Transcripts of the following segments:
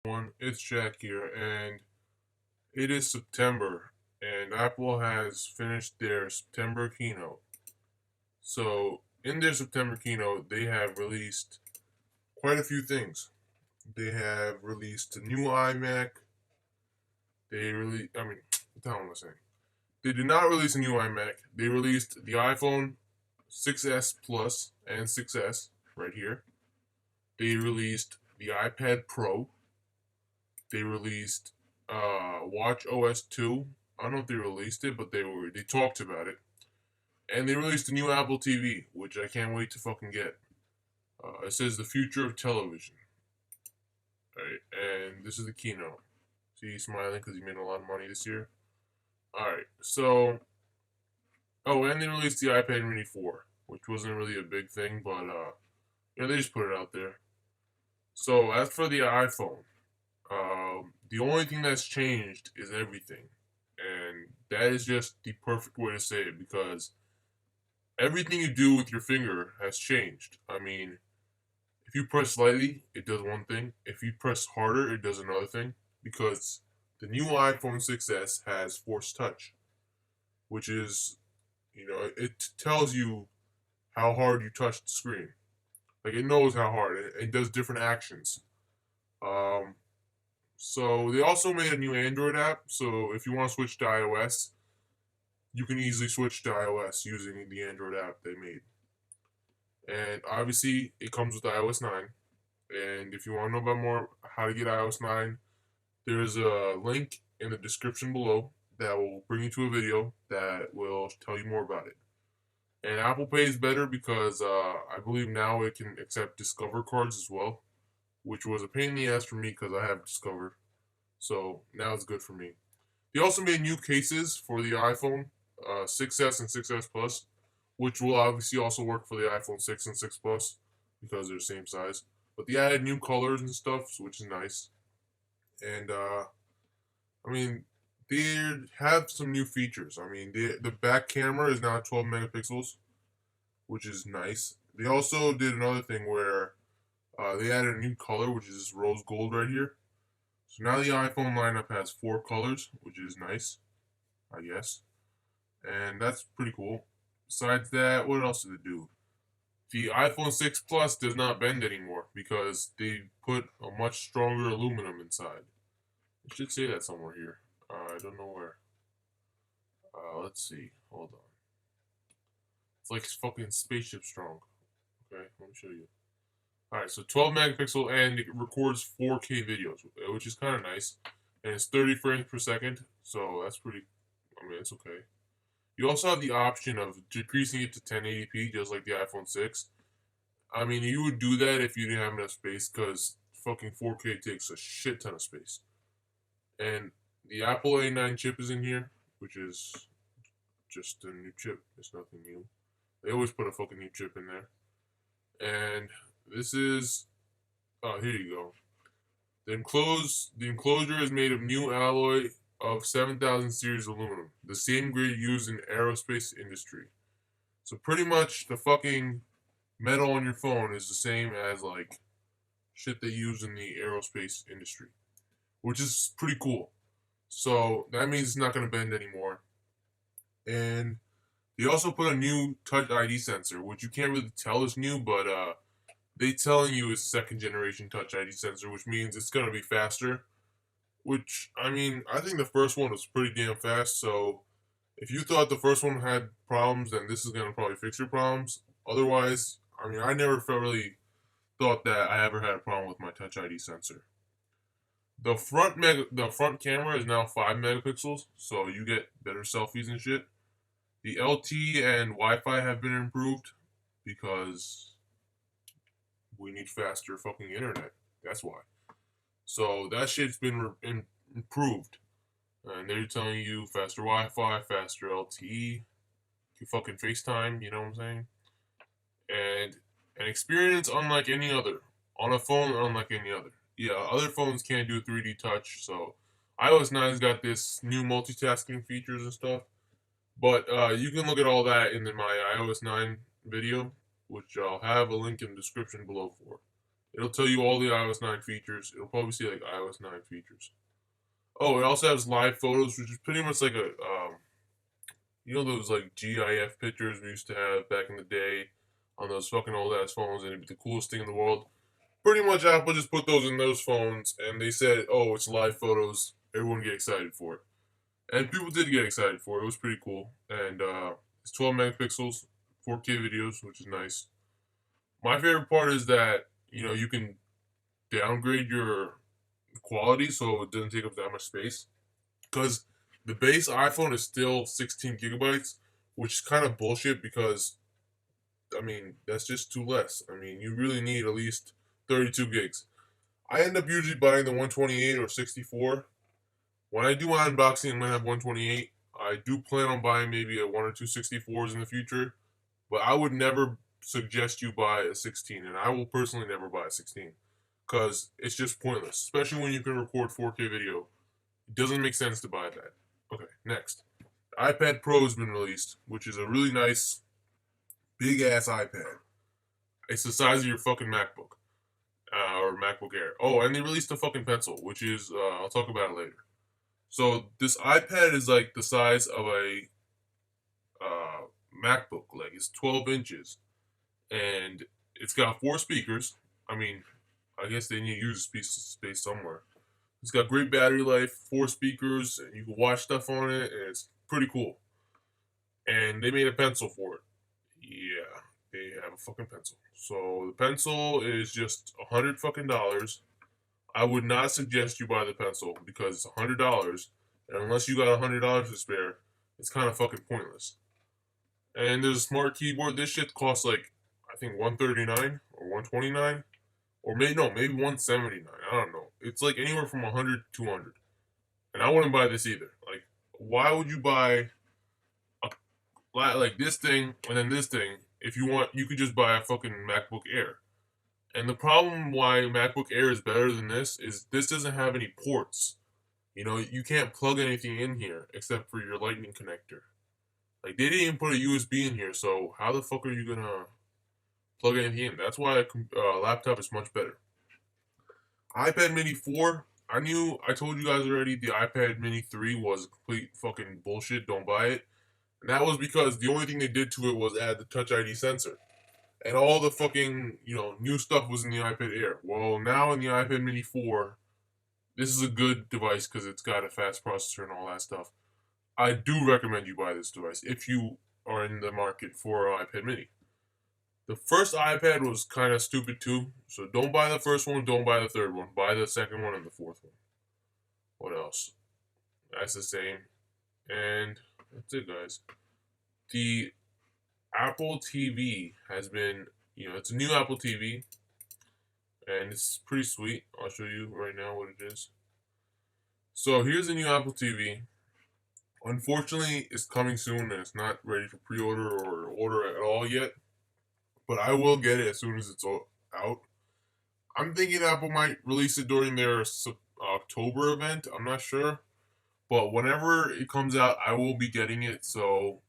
It's Jack here, and it is September, and Apple has finished their September keynote. So, in their September keynote, they have released quite a few things. They have released a new iMac. What the hell am I saying? They did not release a new iMac. They released the iPhone 6S Plus and 6S right here. They released the iPad Pro. They released Watch OS 2. I don't know if they released it, but they talked about it. And they released a new Apple TV, which I can't wait to fucking get. It says the future of television. Alright, and this is the keynote. See, he's smiling because he made a lot of money this year. Alright, so. Oh, and they released the iPad Mini 4, which wasn't really a big thing, but they just put it out there. So, as for the iPhone, the only thing that's changed is everything. And that is just the perfect way to say it because everything you do with your finger has changed. I mean, if you press lightly, it does one thing. If you press harder, it does another thing. Because the new iPhone 6S has Force Touch, which is, it tells you how hard you touch the screen. Like, it knows how hard. It does different actions. Um, so they also made a new Android app. So if you want to switch to iOS, you can easily switch to iOS using the Android app they made. And obviously, it comes with iOS 9. And if you want to know about more how to get iOS 9, there's a link in the description below that will bring you to a video that will tell you more about it. And Apple Pay is better because I believe now it can accept Discover cards as well, which was a pain in the ass for me because I have Discover. So now it's good for me. They also made new cases for the iPhone 6S and 6S Plus, which will obviously also work for the iPhone 6 and 6 Plus because they're the same size. But they added new colors and stuff, which is nice. And I mean, they have some new features. I mean, the back camera is now 12 megapixels, which is nice. They also did another thing where they added a new color, which is this rose gold right here. So now the iPhone lineup has 4 colors, which is nice, I guess. And that's pretty cool. Besides that, what else did it do? The iPhone 6 Plus does not bend anymore because they put a much stronger aluminum inside. It should say that somewhere here. I don't know where. Let's see. Hold on. It's like fucking spaceship strong. Okay, let me show you. Alright, so 12 megapixel and it records 4K videos, which is kind of nice. And it's 30 frames per second, so that's pretty. I mean, it's okay. You also have the option of decreasing it to 1080p, just like the iPhone 6. I mean, you would do that if you didn't have enough space, because fucking 4K takes a shit ton of space. And the Apple A9 chip is in here, which is just a new chip. It's nothing new. They always put a fucking new chip in there. And this is. Oh, here you go. The enclosure is made of new alloy of 7000 series aluminum, the same grade used in aerospace industry. So pretty much the fucking metal on your phone is the same as like shit they use in the aerospace industry, which is pretty cool. So that means it's not going to bend anymore. And they also put a new Touch ID sensor, which you can't really tell is new, but they telling you it's second generation Touch ID sensor, which means it's going to be faster. Which, I mean, I think the first one was pretty damn fast, so if you thought the first one had problems, then this is going to probably fix your problems. Otherwise, I mean, I never felt really thought that I ever had a problem with my Touch ID sensor. The front camera is now 5 megapixels, so you get better selfies and shit. The LTE and Wi-Fi have been improved because we need faster fucking internet. That's why. So that shit's been improved. And they're telling you faster Wi-Fi, faster LTE, you fucking FaceTime, you know what I'm saying? And an experience unlike any other. On a phone unlike any other. Yeah, other phones can't do 3D touch, so iOS 9's got this new multitasking features and stuff. But you can look at all that in my iOS 9 video, which I'll have a link in the description below for. It'll tell you all the iOS 9 features. It'll probably say like iOS 9 features. Oh, it also has live photos, which is pretty much like a you know those like GIF pictures we used to have back in the day on those fucking old ass phones, and it'd be the coolest thing in the world. Pretty much, Apple just put those in those phones, and they said, "Oh, it's live photos. Everyone get excited for it." And people did get excited for it. It was pretty cool, and it's 12 megapixels, 4K videos, which is nice. My favorite part is that you can downgrade your quality so it doesn't take up that much space. Because the base iPhone is still 16 gigabytes, which is kind of bullshit because, I mean, that's just too less. I mean, you really need at least 32 gigs. I end up usually buying the 128 or 64. When I do my unboxing, I'm going to have 128. I do plan on buying maybe a 1 or 2 64s in the future, but I would never suggest you buy a 16, and I will personally never buy a 16 because it's just pointless, especially when you can record 4K video. It doesn't make sense to buy that. Okay, next. iPad Pro has been released, which is a really nice, big ass iPad. It's the size of your fucking MacBook or MacBook Air. Oh, and they released a fucking pencil, which is I'll talk about it later. So this iPad is like the size of a MacBook. Like it's 12 inches, and it's got 4 speakers. I mean, I guess they need to use space somewhere. It's got great battery life, 4 speakers, and you can watch stuff on it, and it's pretty cool. And they made a pencil for it. Yeah, they have a fucking pencil. So the pencil is just $100 fucking. I would not suggest you buy the pencil because it's $100, and unless you got $100 to spare, it's kind of fucking pointless. And there's a smart keyboard. This shit costs like I think 139 or 129, or maybe no, maybe 179. I don't know. It's like anywhere from 100 to 200. And I wouldn't buy this either. Like, why would you buy a like this thing and then this thing? If you want, you could just buy a fucking MacBook Air. And the problem why MacBook Air is better than this is this doesn't have any ports. You can't plug anything in here except for your Lightning connector. Like they didn't even put a USB in here, so how the fuck are you gonna plug anything in? That's why a laptop is much better. iPad Mini 4. I told you guys already the iPad Mini 3 was complete fucking bullshit. Don't buy it. And that was because the only thing they did to it was add the Touch ID sensor. And all the fucking, new stuff was in the iPad Air. Well, now in the iPad Mini 4, this is a good device because it's got a fast processor and all that stuff. I do recommend you buy this device if you are in the market for an iPad Mini. The first iPad was kind of stupid too, so don't buy the first one, don't buy the third one. Buy the second one and the fourth one. What else? That's the same. And that's it, guys. The Apple TV has been, it's a new Apple TV, and it's pretty sweet. I'll show you right now what it is. So here's the new Apple TV. Unfortunately, it's coming soon, and it's not ready for pre-order or order at all yet. But I will get it as soon as it's out. I'm thinking Apple might release it during their October event. I'm not sure. But whenever it comes out, I will be getting it. So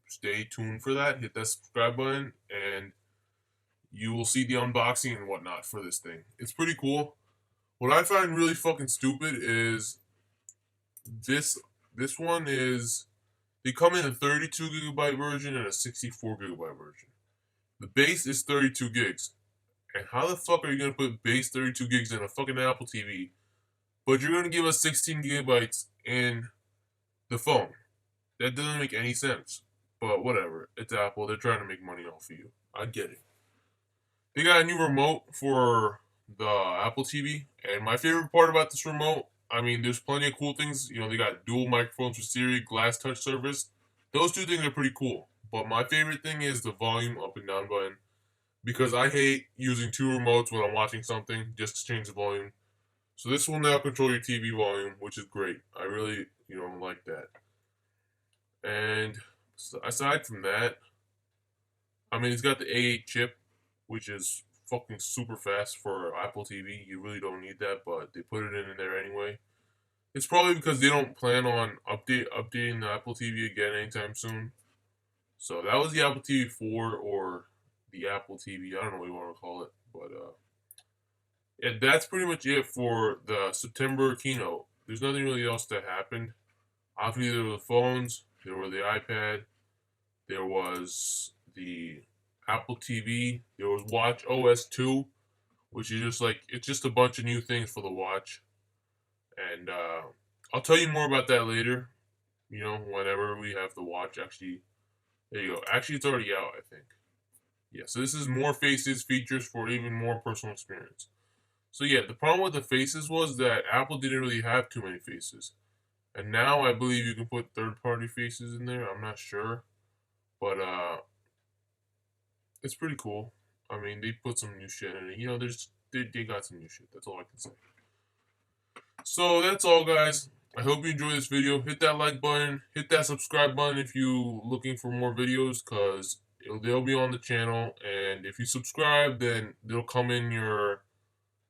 stay tuned for that. Hit that subscribe button, and you will see the unboxing and whatnot for this thing. It's pretty cool. What I find really fucking stupid is this one is they come in a 32 gigabyte version and a 64 gigabyte version. The base is 32 gigs. And how the fuck are you gonna put base 32 gigs in a fucking Apple TV, but you're gonna give us 16 gigabytes in the phone? That doesn't make any sense. But whatever. It's Apple. They're trying to make money off of you. I get it. They got a new remote for the Apple TV, and my favorite part about this remote, I mean, there's plenty of cool things. They got dual microphones for Siri, glass touch surface. Those two things are pretty cool. But my favorite thing is the volume up and down button, because I hate using two remotes when I'm watching something just to change the volume. So this will now control your TV volume, which is great. I really, like that. And aside from that, I mean, it's got the A8 chip, which is fucking super fast for Apple TV. You really don't need that, but they put it in there anyway. It's probably because they don't plan on updating the Apple TV again anytime soon. So that was the Apple TV 4 or the Apple TV. I don't know what you want to call it, but Yeah, that's pretty much it for the September keynote. There's nothing really else that happened. Obviously, there were the phones, there were the iPad, there was the Apple TV, there was Watch OS 2, which is just like it's just a bunch of new things for the watch. And I'll tell you more about that later. Whenever we have the watch, actually, there you go. Actually, it's already out, I think. Yeah, so this is more faces, features for even more personal experience. So yeah, the problem with the faces was that Apple didn't really have too many faces. And now I believe you can put third-party faces in there. I'm not sure, but it's pretty cool. I mean, they put some new shit in it. They got some new shit. That's all I can say. So that's all, guys. I hope you enjoyed this video. Hit that like button. Hit that subscribe button if you looking for more videos, cause they'll be on the channel. And if you subscribe, then they'll come in your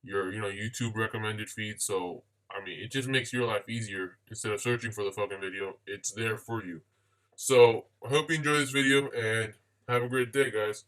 YouTube recommended feed. So I mean, it just makes your life easier. Instead of searching for the fucking video, it's there for you. So I hope you enjoy this video and have a great day, guys.